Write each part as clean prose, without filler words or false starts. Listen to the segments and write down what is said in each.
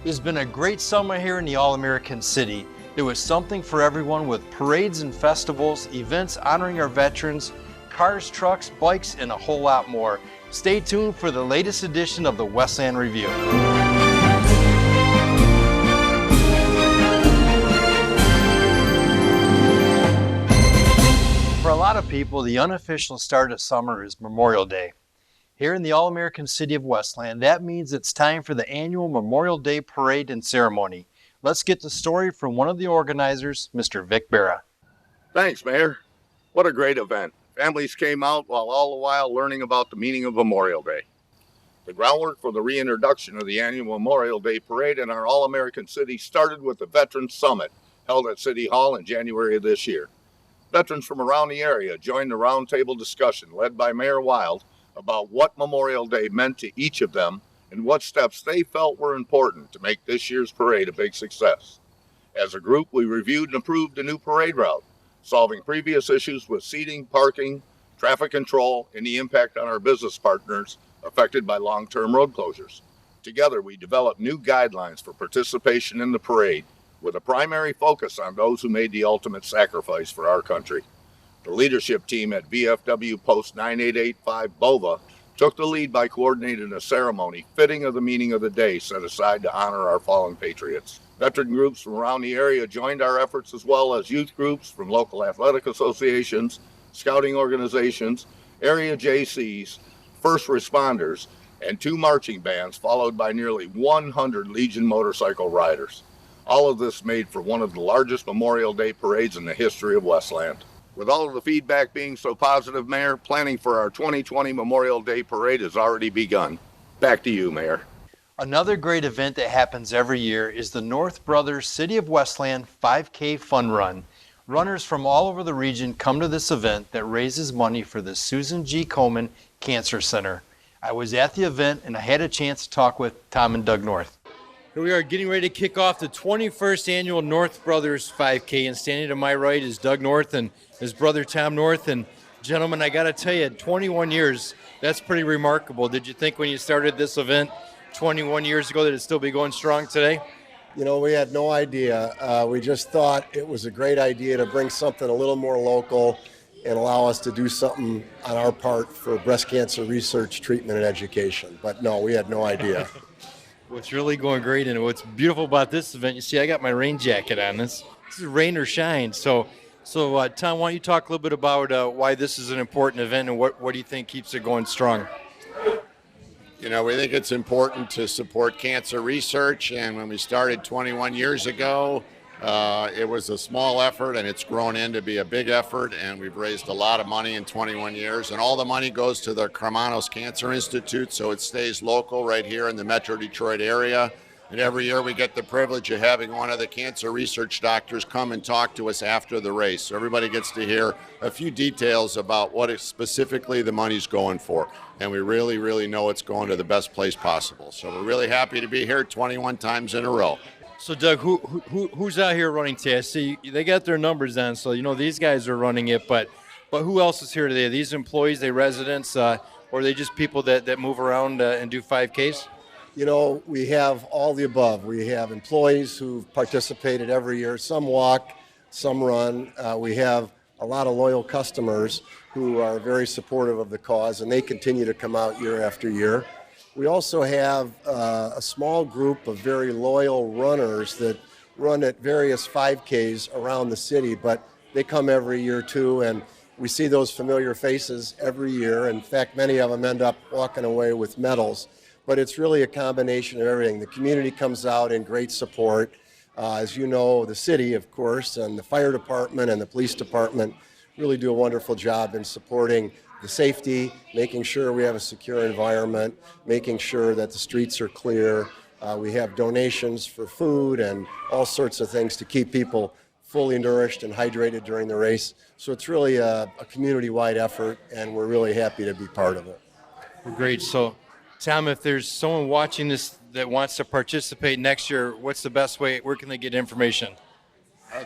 It's been a great summer here in the All-American City. There was something for everyone with parades and festivals, events honoring our veterans, cars, trucks, bikes, and a whole lot more. Stay tuned for the latest edition of the Westland Review. For a lot of people, the unofficial start of summer is Memorial Day. Here in the All-American City of Westland, that means it's time for the annual Memorial Day Parade and Ceremony. Let's get the story from one of the organizers, Mr. Vic Barra. Thanks, Mayor. What a great event. Families came out while all the while learning about the meaning of Memorial Day. The groundwork for the reintroduction of the annual Memorial Day Parade in our All-American City started with the Veterans Summit held at City Hall in January of this year. Veterans from around the area joined the roundtable discussion led by Mayor Wild about what Memorial Day meant to each of them and what steps they felt were important to make this year's parade a big success. As a group, we reviewed and approved a new parade route, solving previous issues with seating, parking, traffic control, and the impact on our business partners affected by long-term road closures. Together, we developed new guidelines for participation in the parade with a primary focus on those who made the ultimate sacrifice for our country. The leadership team at VFW Post 9885 BOVA took the lead by coordinating a ceremony fitting of the meaning of the day set aside to honor our fallen patriots. Veteran groups from around the area joined our efforts, as well as youth groups from local athletic associations, scouting organizations, area JCs, first responders, and 2 marching bands, followed by nearly 100 Legion motorcycle riders. All of this made for one of the largest Memorial Day parades in the history of Westland. With all of the feedback being so positive, Mayor, planning for our 2020 Memorial Day Parade has already begun. Back to you, Mayor. Another great event that happens every year is the North Brothers City of Westland 5K Fun Run. Runners from all over the region come to this event that raises money for the Susan G. Komen Cancer Center. I was at the event and I had a chance to talk with Tom and Doug North. Here we are getting ready to kick off the 21st annual North Brothers 5K, and standing to my right is Doug North and his brother Tom North. And gentlemen, I got to tell you, 21 years, that's pretty remarkable. Did you think when you started this event 21 years ago that it'd still be going strong today? You know, we had no idea. We just thought it was a great idea to bring something a little more local and allow us to do something on our part for breast cancer research, treatment, and education. But no, we had no idea. What's really going great, and what's beautiful about this event, you see I got my rain jacket on. This is rain or shine. So Tom, why don't you talk a little bit about why this is an important event and what do you think keeps it going strong? You know, we think it's important to support cancer research, and when we started 21 years ago, it was a small effort, and it's grown into be a big effort, and we've raised a lot of money in 21 years, and all the money goes to the Carmanos Cancer Institute, so it stays local right here in the Metro Detroit area. And every year we get the privilege of having one of the cancer research doctors come and talk to us after the race. So everybody gets to hear a few details about what specifically the money's going for. And we really, really know it's going to the best place possible. So we're really happy to be here 21 times in a row. So Doug, who's out here running today? I see they got their numbers on, so you know these guys are running it, but who else is here today? Are these employees, they residents, or are they just people that move around and do 5Ks? You know, we have all the above. We have employees who've participated every year. Some walk, some run. We have a lot of loyal customers who are very supportive of the cause, and they continue to come out year after year. We also have a small group of very loyal runners that run at various 5Ks around the city, but they come every year too, and we see those familiar faces every year. In fact, many of them end up walking away with medals. But it's really a combination of everything. The community comes out in great support. As you know, the city, of course, and the fire department and the police department really do a wonderful job in supporting the safety, making sure we have a secure environment, making sure that the streets are clear. We have donations for food and all sorts of things to keep people fully nourished and hydrated during the race. So it's really a community-wide effort, and we're really happy to be part of it. Great. So, Tom, if there's someone watching this that wants to participate next year, what's the best way? Where can they get information?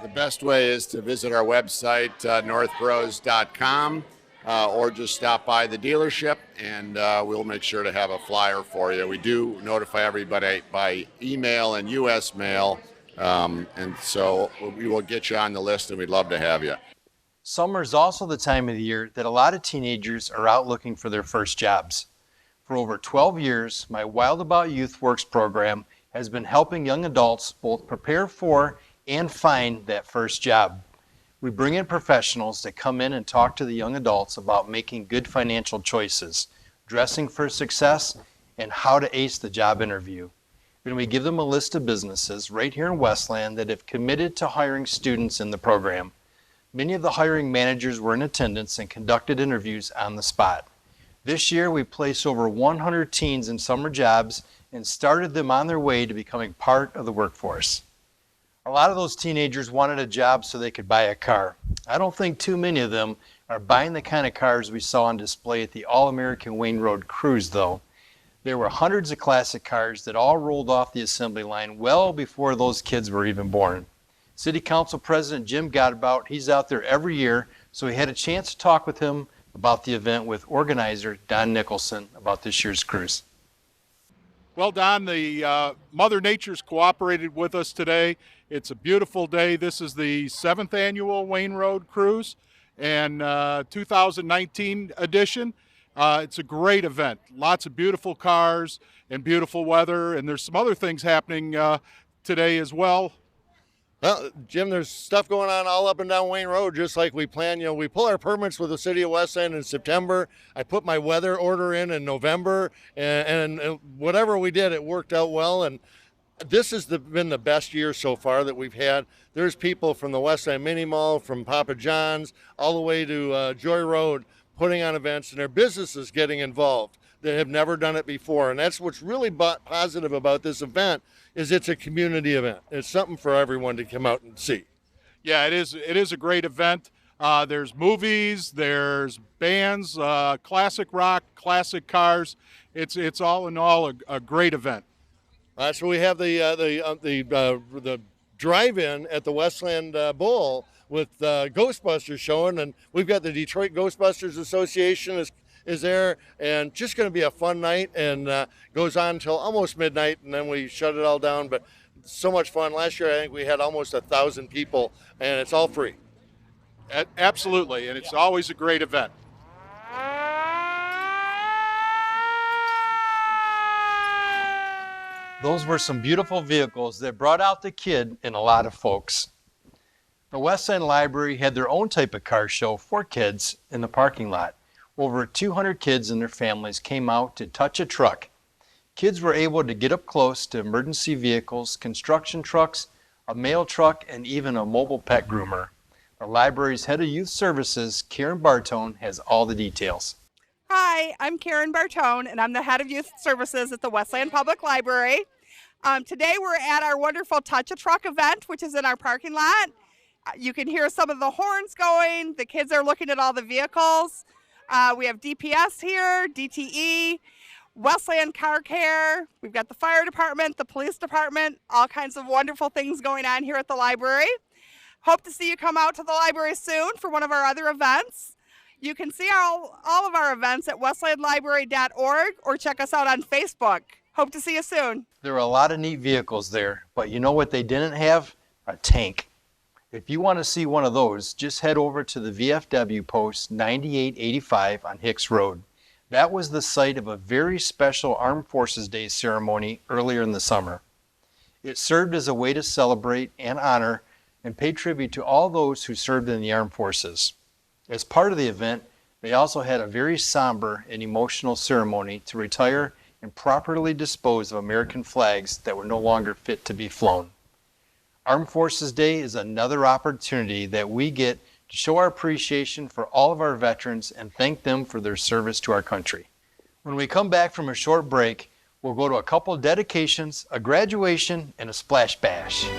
The best way is to visit our website, northbros.com. or just stop by the dealership, and we'll make sure to have a flyer for you. We do notify everybody by email and U.S. mail, and so we will get you on the list, and we'd love to have you. Summer is also the time of the year that a lot of teenagers are out looking for their first jobs. For over 12 years, my Wild About Youth Works program has been helping young adults both prepare for and find that first job. We bring in professionals that come in and talk to the young adults about making good financial choices, dressing for success, and how to ace the job interview. Then we give them a list of businesses right here in Westland that have committed to hiring students in the program. Many of the hiring managers were in attendance and conducted interviews on the spot. This year, we placed over 100 teens in summer jobs and started them on their way to becoming part of the workforce. A lot of those teenagers wanted a job so they could buy a car. I don't think too many of them are buying the kind of cars we saw on display at the All-American Wayne Road Cruise, though. There were hundreds of classic cars that all rolled off the assembly line well before those kids were even born. City Council President Jim Godabout, he's out there every year, so we had a chance to talk with him about the event with organizer Don Nicholson about this year's cruise. Well, Don, the Mother Nature's cooperated with us today. It's a beautiful day. This is the 7th annual Wayne Road Cruise and 2019 edition. It's a great event. Lots of beautiful cars and beautiful weather, and there's some other things happening today as well. Well, Jim, there's stuff going on all up and down Wayne Road, just like we planned. You know, we pull our permits with the city of Westland in September. I put my weather order in November, and whatever we did, it worked out well. And this has been the best year so far that we've had. There's people from the Westland Mini Mall, from Papa John's, all the way to Joy Road, putting on events, and their businesses getting involved that have never done it before. And that's what's really positive about this event, is it's a community event. It's something for everyone to come out and see. Yeah, it is a great event. There's movies, there's bands, classic rock, classic cars. It's all in all a great event. So we have the drive-in at the Westland Bowl with Ghostbusters showing, and we've got the Detroit Ghostbusters Association is there, and just going to be a fun night, and goes on until almost midnight, and then we shut it all down. But so much fun. Last year I think we had almost 1,000 people, and it's all free. Absolutely, and it's always a great event. Those were some beautiful vehicles that brought out the kid in a lot of folks. The Westland Library had their own type of car show for kids in the parking lot. Over 200 kids and their families came out to touch a truck. Kids were able to get up close to emergency vehicles, construction trucks, a mail truck, and even a mobile pet groomer. The library's head of youth services, Karen Bartone, has all the details. Hi, I'm Karen Bartone, and I'm the head of youth services at the Westland Public Library. Today we're at our wonderful Touch a Truck event, which is in our parking lot. You can hear some of the horns going. The kids are looking at all the vehicles. We have DPS here, DTE, Westland Car Care. We've got the fire department, the police department, all kinds of wonderful things going on here at the library. Hope to see you come out to the library soon for one of our other events. You can see all of our events at westlandlibrary.org or check us out on Facebook. Hope to see you soon. There were a lot of neat vehicles there, but you know what they didn't have? A tank. If you want to see one of those, just head over to the VFW post 9885 on Hicks Road. That was the site of a very special Armed Forces Day ceremony earlier in the summer. It served as a way to celebrate and honor and pay tribute to all those who served in the armed forces. As part of the event, they also had a very somber and emotional ceremony to retire and properly dispose of American flags that were no longer fit to be flown. Armed Forces Day is another opportunity that we get to show our appreciation for all of our veterans and thank them for their service to our country. When we come back from a short break, we'll go to a couple of dedications, a graduation, and a splash bash.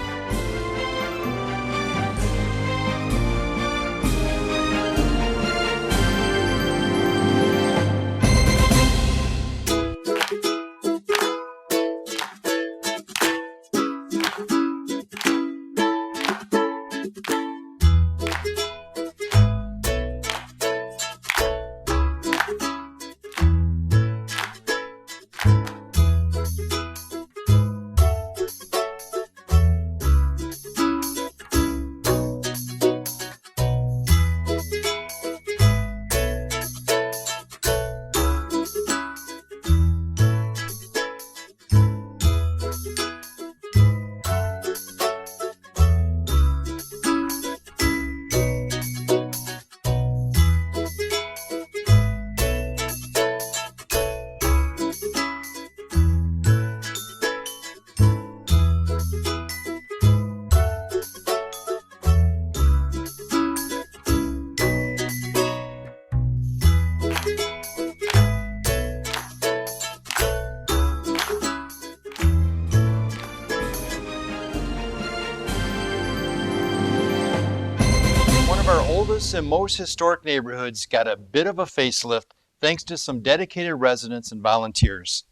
oldest and most historic neighborhoods got a bit of a facelift thanks to some dedicated residents and volunteers.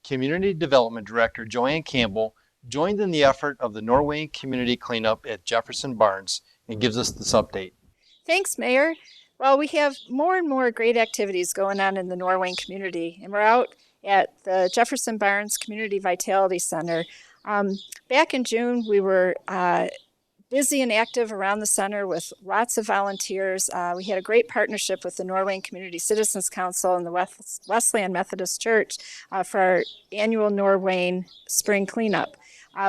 Community Development Director Joanne Campbell joined in the effort of the Norway Community Cleanup at Jefferson Barnes and gives us this update. Thanks, Mayor. Well, we have more and more great activities going on in the Norway community, and we're out at the Jefferson Barnes Community Vitality Center. Back in June, we were busy and active around the center with lots of volunteers. We had a great partnership with the Norway Community Citizens Council and the Westland Methodist Church for our annual Norway Spring Cleanup.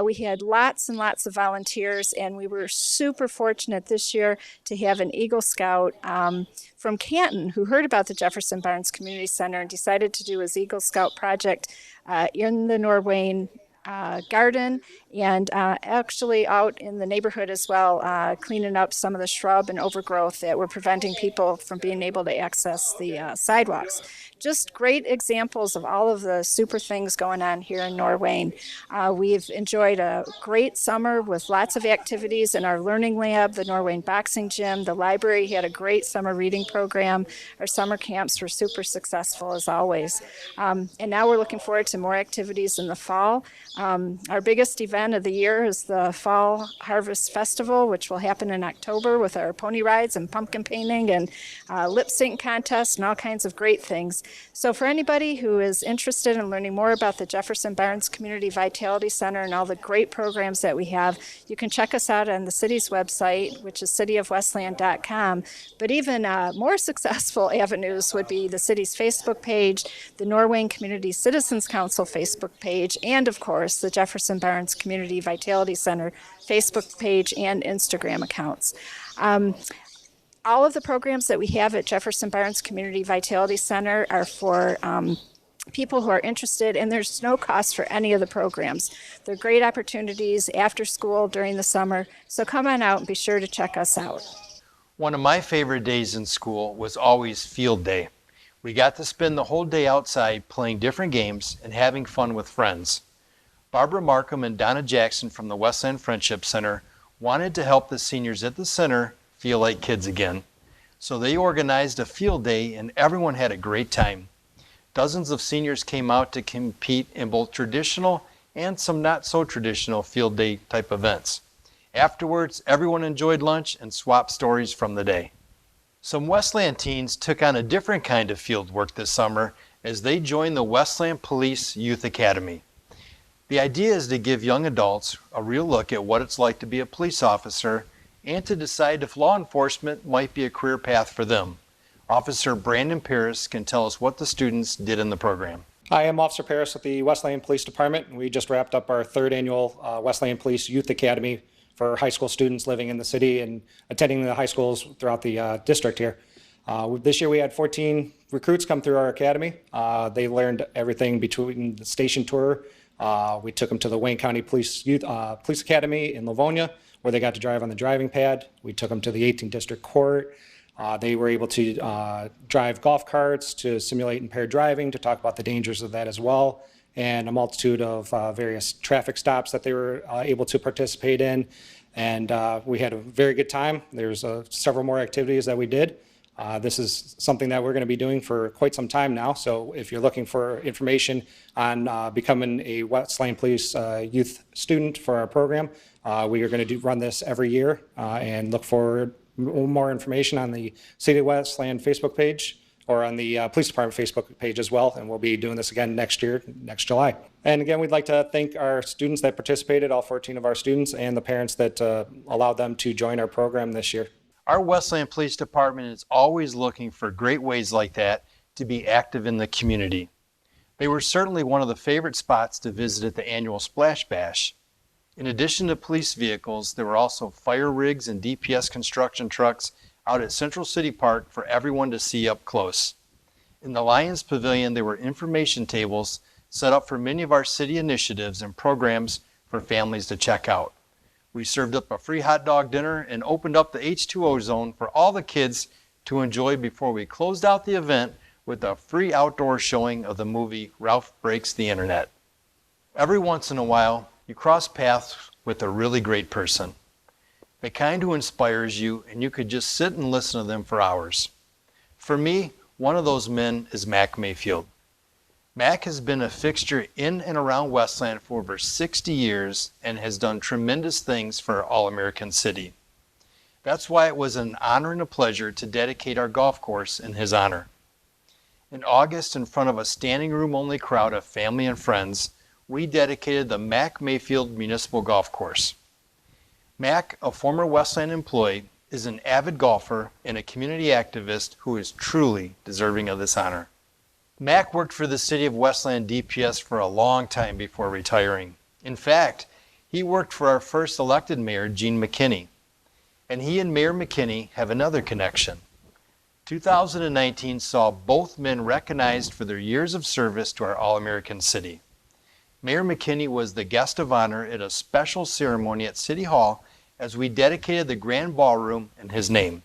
We had lots and lots of volunteers, and we were super fortunate this year to have an Eagle Scout from Canton who heard about the Jefferson Barnes Community Center and decided to do his Eagle Scout project in the Norway garden and actually out in the neighborhood as well, cleaning up some of the shrub and overgrowth that were preventing people from being able to access the sidewalks. Just great examples of all of the super things going on here in Norway. We've enjoyed a great summer with lots of activities in our learning lab, the Norway boxing gym. The library had a great summer reading program. Our summer camps were super successful as always. And now we're looking forward to more activities in the fall. Our biggest event of the year is the Fall Harvest Festival, which will happen in October with our pony rides and pumpkin painting and lip sync contests and all kinds of great things. So for anybody who is interested in learning more about the Jefferson Barnes Community Vitality Center and all the great programs that we have, you can check us out on the city's website, which is cityofwestland.com. But even more successful avenues would be the city's Facebook page, the Norway Community Citizens Council Facebook page, and of course the Jefferson Barnes Community Vitality Center Facebook page and Instagram accounts. All of the programs that we have at Jefferson Barnes Community Vitality Center are for people who are interested, and there's no cost for any of the programs. They're great opportunities after school during the summer, so come on out and be sure to check us out. One of my favorite days in school was always field day. We got to spend the whole day outside playing different games and having fun with friends. Barbara Markham and Donna Jackson from the Westland Friendship Center wanted to help the seniors at the center feel like kids again. So they organized a field day and everyone had a great time. Dozens of seniors came out to compete in both traditional and some not so traditional field day type events. Afterwards, everyone enjoyed lunch and swapped stories from the day. Some Westland teens took on a different kind of field work this summer as they joined the Westland Police Youth Academy. The idea is to give young adults a real look at what it's like to be a police officer and to decide if law enforcement might be a career path for them. Officer Brandon Paris can tell us what the students did in the program. I am Officer Paris with the Westland Police Department. We just wrapped up our third annual Westland Police Youth Academy for high school students living in the city and attending the high schools throughout the district here. This year we had 14 recruits come through our academy. They learned everything between the station tour. We took them to the Wayne County Police Academy in Livonia, where they got to drive on the driving pad. We took them to the 18th District Court. They were able to drive golf carts, to simulate impaired driving, to talk about the dangers of that as well, and a multitude of various traffic stops that they were able to participate in. And we had a very good time. There's several more activities that we did. This is something that we're going to be doing for quite some time now. So if you're looking for information on becoming a Westland Police youth student for our program, we are going to run this every year and look for more information on the City of Westland Facebook page or on the Police Department Facebook page as well. And we'll be doing this again next year, next July. And again, we'd like to thank our students that participated, all 14 of our students, and the parents that allowed them to join our program this year. Our Westland Police Department is always looking for great ways like that to be active in the community. They were certainly one of the favorite spots to visit at the annual Splash Bash. In addition to police vehicles, there were also fire rigs and DPS construction trucks out at Central City Park for everyone to see up close. In the Lions Pavilion, there were information tables set up for many of our city initiatives and programs for families to check out. We served up a free hot dog dinner and opened up the H2O zone for all the kids to enjoy before we closed out the event with a free outdoor showing of the movie Ralph Breaks the Internet. Every once in a while, you cross paths with a really great person. the kind who inspires you and you could just sit and listen to them for hours. For me, one of those men is Mack Mayfield. Mack has been a fixture in and around Westland for over 60 years and has done tremendous things for our All-American City. That's why it was an honor and a pleasure to dedicate our golf course in his honor. In August, in front of a standing room only crowd of family and friends, we dedicated the Mack Mayfield Municipal Golf Course. Mack, a former Westland employee, is an avid golfer and a community activist who is truly deserving of this honor. Mack worked for the City of Westland DPS for a long time before retiring. In fact, he worked for our first elected mayor, Gene McKinney. And he and Mayor McKinney have another connection. 2019 saw both men recognized for their years of service to our All-American City. Mayor McKinney was the guest of honor at a special ceremony at City Hall as we dedicated the grand ballroom in his name.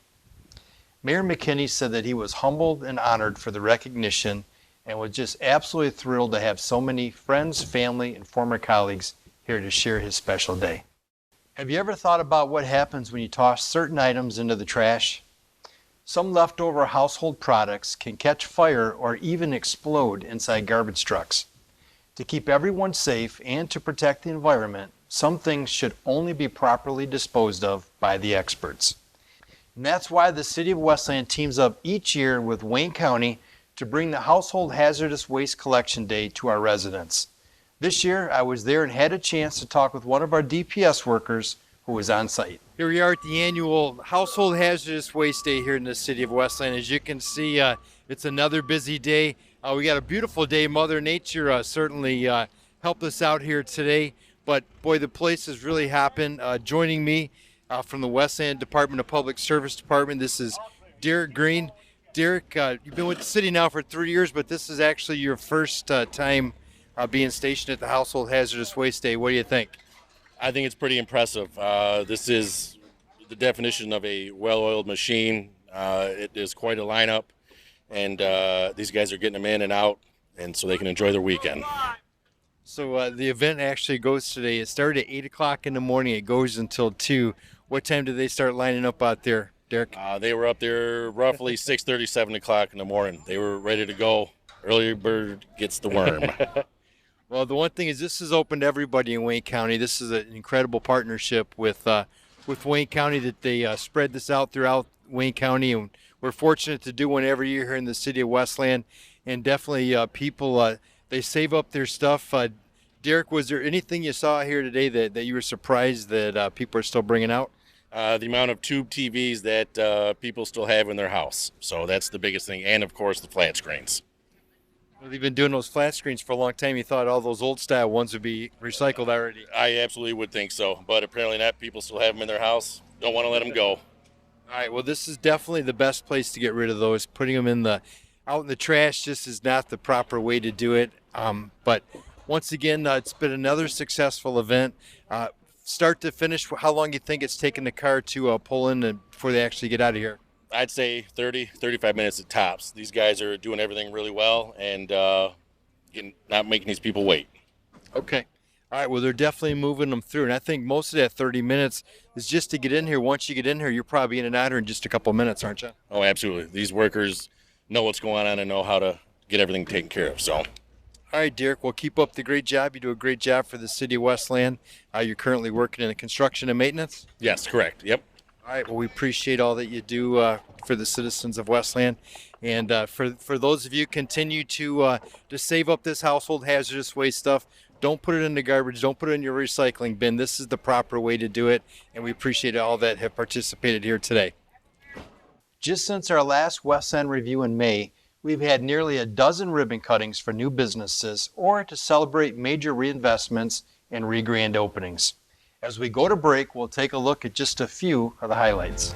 Mayor McKinney said that he was humbled and honored for the recognition and was just absolutely thrilled to have so many friends, family, and former colleagues here to share his special day. Have you ever thought about what happens when you toss certain items into the trash? Some leftover household products can catch fire or even explode inside garbage trucks. To keep everyone safe and to protect the environment, some things should only be properly disposed of by the experts. And that's why the City of Westland teams up each year with Wayne County to bring the Household Hazardous Waste Collection Day to our residents. This year, I was there and had a chance to talk with one of our DPS workers who was on site. Here we are at the annual Household Hazardous Waste Day here in the City of Westland. As you can see, it's another busy day. We got a beautiful day. Mother Nature certainly helped us out here today. But boy, the place has really happened. Joining me from the Westland Department of Public Service Department, this is Derek Greene. Derek, you've been with the city now for 3 years, but this is actually your first time being stationed at the Household Hazardous Waste Day. What do you think? I think it's pretty impressive. This is the definition of a well-oiled machine. It is quite a lineup, and these guys are getting them in and out, and so they can enjoy their weekend. So the event actually goes today. It started at 8 o'clock in the morning. It goes until 2. What time do they start lining up out there, Derek? They were up there roughly 6:30, 7 o'clock in the morning. They were ready to go. Early bird gets the worm. Well, the one thing is this is open to everybody in Wayne County. This is an incredible partnership with Wayne County that they spread this out throughout Wayne County, and we're fortunate to do one every year here in the City of Westland. And definitely people, they save up their stuff. Derek, was there anything you saw here today that you were surprised that people are still bringing out? The amount of tube TVs that people still have in their house. So that's the biggest thing. And, of course, the flat screens. Well, they've been doing those flat screens for a long time. You thought all those old style ones would be recycled already. I absolutely would think so. But apparently not. People still have them in their house. Don't want to let them go. All right. Well, this is definitely the best place to get rid of those. Putting them out in the trash just is not the proper way to do it. But once again, it's been another successful event. Start to finish, how long do you think it's taken the car to pull in before they actually get out of here? I'd say 30, 35 minutes at tops. These guys are doing everything really well and not making these people wait. Okay. All right. Well, they're definitely moving them through. And I think most of that 30 minutes is just to get in here. Once you get in here, you're probably in and out here in just a couple minutes, aren't you? Oh, absolutely. These workers know what's going on and know how to get everything taken care of. So. All right, Derek. Well, keep up the great job. You do a great job for the City of Westland. You're currently working in the construction and maintenance? Yes, correct. Yep. All right. Well, we appreciate all that you do for the citizens of Westland. And for those of you continue to save up this household hazardous waste stuff, don't put it in the garbage. Don't put it in your recycling bin. This is the proper way to do it. And we appreciate all that have participated here today. Just since our last Westland review in May, we've had nearly a dozen ribbon cuttings for new businesses or to celebrate major reinvestments and re-grand openings. As we go to break, we'll take a look at just a few of the highlights.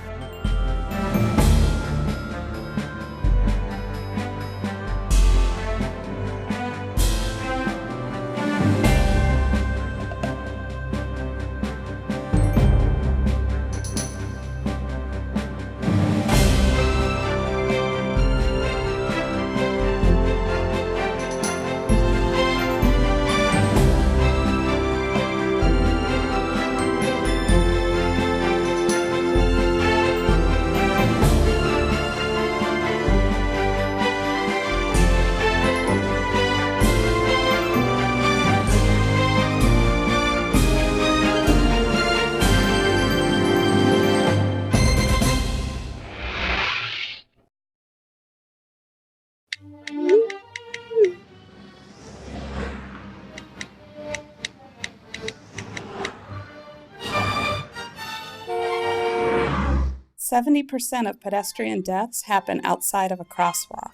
70% of pedestrian deaths happen outside of a crosswalk.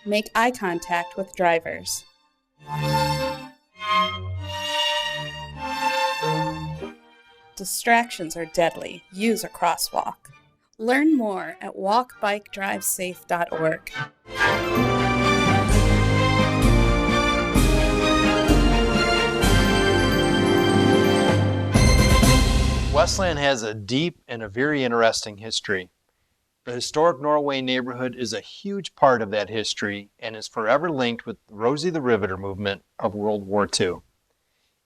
Make eye contact with drivers. Distractions are deadly. Use a crosswalk. Learn more at walkbikedrivesafe.org. Westland has a deep and a very interesting history. The historic Norway neighborhood is a huge part of that history and is forever linked with Rosie the Riveter movement of World War II.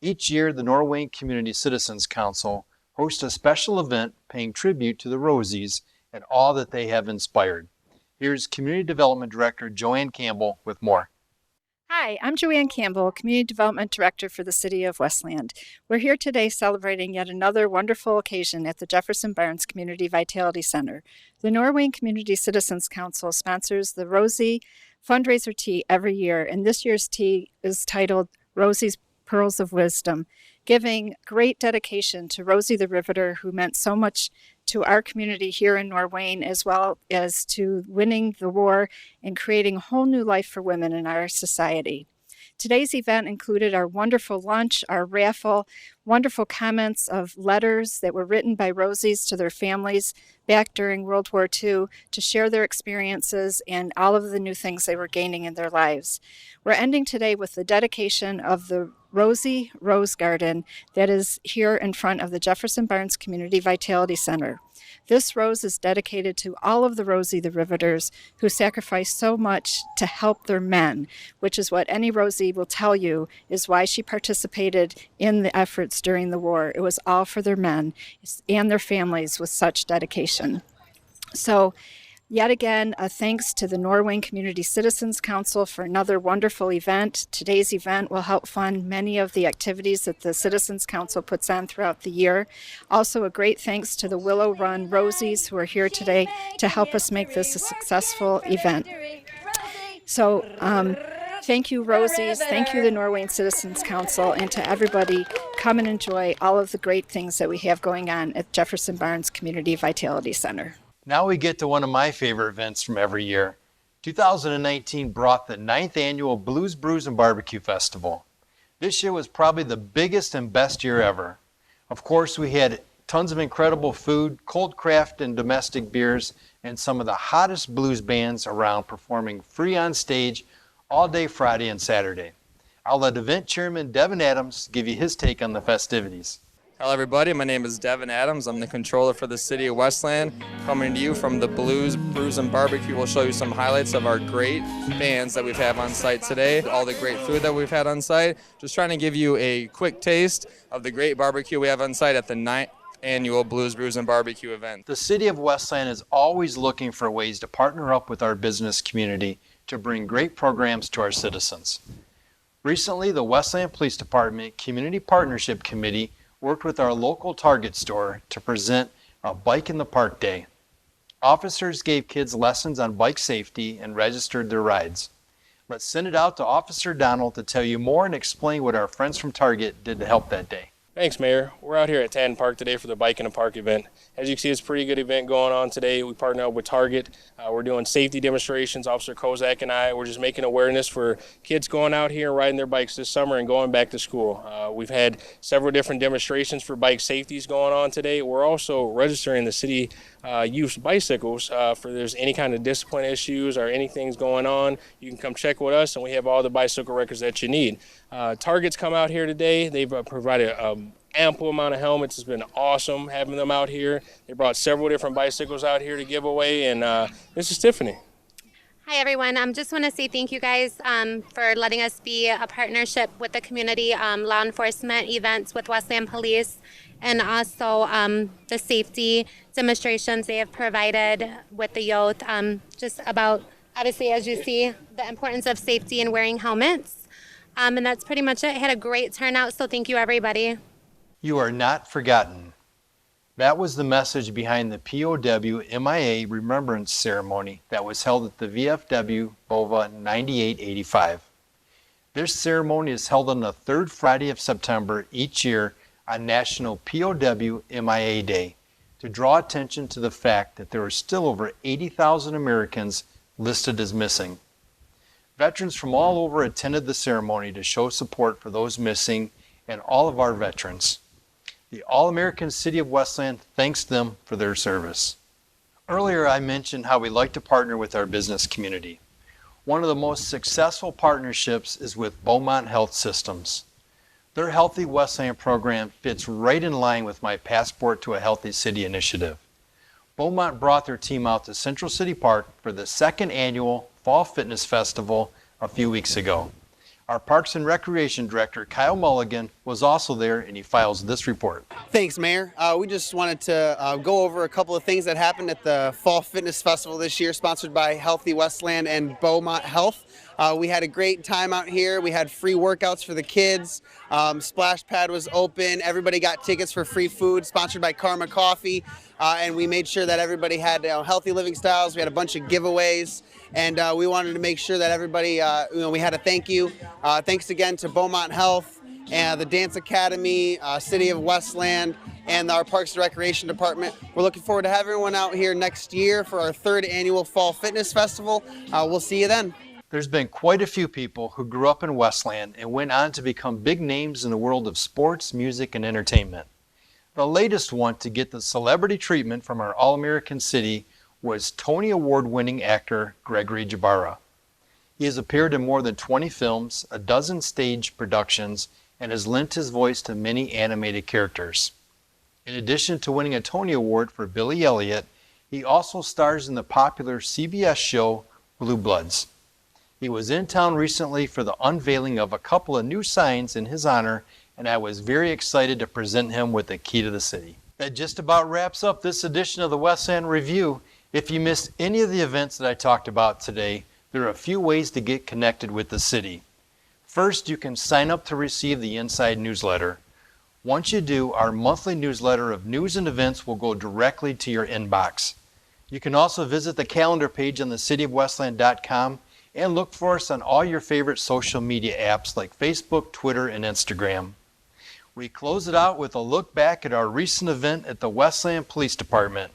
Each year, the Norway Community Citizens Council hosts a special event paying tribute to the Rosies and all that they have inspired. Here's Community Development Director Joanne Campbell with more. Hi, I'm Joanne Campbell, Community Development Director for the City of Westland. We're here today celebrating yet another wonderful occasion at the Jefferson Barnes Community Vitality Center. The Norway Community Citizens Council sponsors the Rosie fundraiser tea every year, and this year's tea is titled Rosie's Pearls of Wisdom, giving great dedication to Rosie the Riveter, who meant so much to our community here in Norway, as well as to winning the war and creating a whole new life for women in our society. Today's event included our wonderful lunch, our raffle, wonderful comments of letters that were written by Rosies to their families back during World War II to share their experiences and all of the new things they were gaining in their lives. We're ending today with the dedication of the Rosie Rose Garden that is here in front of the Jefferson Barnes Community Vitality Center. This rose is dedicated to all of the Rosie the Riveters who sacrificed so much to help their men, which is what any Rosie will tell you is why she participated in the efforts during the war. It was all for their men and their families with such dedication. So, yet again, a thanks to the Norway Community Citizens Council for another wonderful event. Today's event will help fund many of the activities that the Citizens Council puts on throughout the year. Also, a great thanks to the Willow Run Rosies who are here today to help us make this a successful event. So, thank you, Rosies. Thank you, the Norway Citizens Council, and to everybody, come and enjoy all of the great things that we have going on at Jefferson Barnes Community Vitality Center. Now we get to one of my favorite events from every year. 2019 brought the 9th annual Blues, Brews, and Barbecue Festival. This year was probably the biggest and best year ever. Of course, we had tons of incredible food, cold craft and domestic beers, and some of the hottest blues bands around performing free on stage all day Friday and Saturday. I'll let event chairman Devin Adams give you his take on the festivities. Hello everybody, my name is Devin Adams. I'm the controller for the City of Westland. Coming to you from the Blues, Brews, and Barbecue. We'll show you some highlights of our great bands that we've had on site today, all the great food that we've had on site. Just trying to give you a quick taste of the great barbecue we have on site at the 9th annual Blues, Brews, and Barbecue event. The City of Westland is always looking for ways to partner up with our business community to bring great programs to our citizens. Recently, the Westland Police Department Community Partnership Committee worked with our local Target store to present a Bike in the Park Day. Officers gave kids lessons on bike safety and registered their rides. Let's send it out to Officer Donald to tell you more and explain what our friends from Target did to help that day. Thanks, Mayor. We're out here at Taden Park today for the Bike in the Park event. As you can see, it's a pretty good event going on today. We partner up with Target. We're doing safety demonstrations. Officer Kozak and I, we're just making awareness for kids going out here and riding their bikes this summer and going back to school. We've had several different demonstrations for bike safeties going on today. We're also registering the city use bicycles for there's any kind of discipline issues or anything's going on. You can come check with us, and we have all the bicycle records that you need. Target's come out here today. They've provided ample amount of helmets. It's been awesome having them out here. They brought several different bicycles out here to give away, and this is Tiffany. Hi everyone, just want to say thank you guys for letting us be a partnership with the community law enforcement events with Westland Police, and also the safety demonstrations they have provided with the youth, just about, obviously as you see, the importance of safety and wearing helmets, and that's pretty much it. Had a great turnout, so thank you everybody. You are not forgotten. That was the message behind the POW MIA Remembrance Ceremony that was held at the VFW BOVA 9885. This ceremony is held on the third Friday of September each year on National POW MIA Day. to draw attention to the fact that there are still over 80,000 Americans listed as missing. Veterans from all over attended the ceremony to show support for those missing and all of our veterans. The All-American City of Westland thanks them for their service. Earlier I mentioned how we like to partner with our business community. One of the most successful partnerships is with Beaumont Health Systems. Their Healthy Westland program fits right in line with my Passport to a Healthy City initiative. Beaumont brought their team out to Central City Park for the second annual Fall Fitness Festival a few weeks ago. Our Parks and Recreation Director, Kyle Mulligan, was also there, and he files this report. Thanks, Mayor. We just wanted to go over a couple of things that happened at the Fall Fitness Festival this year, sponsored by Healthy Westland and Beaumont Health. We had a great time out here. We had free workouts for the kids. Splash Pad was open. Everybody got tickets for free food, sponsored by Karma Coffee. And we made sure that everybody had healthy living styles. We had a bunch of giveaways. And we wanted to make sure that everybody, we had a thank you. Thanks again to Beaumont Health and the Dance Academy, City of Westland, and our Parks and Recreation Department. We're looking forward to having everyone out here next year for our third annual Fall Fitness Festival. We'll see you then. There's been quite a few people who grew up in Westland and went on to become big names in the world of sports, music, and entertainment. The latest one to get the celebrity treatment from our All-American City was Tony Award-winning actor Gregory Jabara. He has appeared in more than 20 films, a dozen stage productions, and has lent his voice to many animated characters. In addition to winning a Tony Award for Billy Elliot, he also stars in the popular CBS show Blue Bloods. He was in town recently for the unveiling of a couple of new signs in his honor, and I was very excited to present him with the key to the city. That just about wraps up this edition of the Westland Review. If you missed any of the events that I talked about today, there are a few ways to get connected with the city. First, you can sign up to receive the Inside newsletter. Once you do, our monthly newsletter of news and events will go directly to your inbox. You can also visit the calendar page on thecityofwestland.com and look for us on all your favorite social media apps like Facebook, Twitter, and Instagram. We close it out with a look back at our recent event at the Westland Police Department.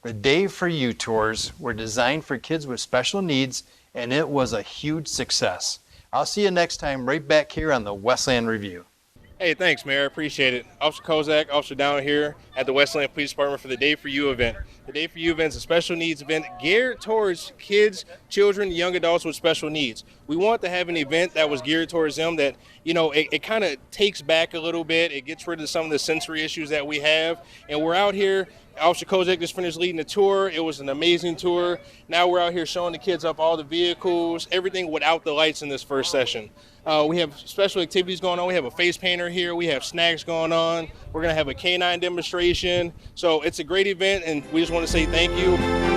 The Day for You tours were designed for kids with special needs, and it was a huge success. I'll see you next time right back here on the Westland Review. Hey, thanks, Mayor. Appreciate it. Officer Kozak, officer down here at the Westland Police Department for the Day for You event. The Day for You event is a special needs event geared towards kids, children, young adults with special needs. We want to have an event that was geared towards them that, it kind of takes back a little bit. It gets rid of some of the sensory issues that we have. And we're out here. Officer Kozak just finished leading the tour. It was an amazing tour. Now we're out here showing the kids up all the vehicles, everything without the lights in this first session. We have special activities going on. We have a face painter here. We have snacks going on. We're going to have a canine demonstration. So it's a great event, and we just want to say thank you.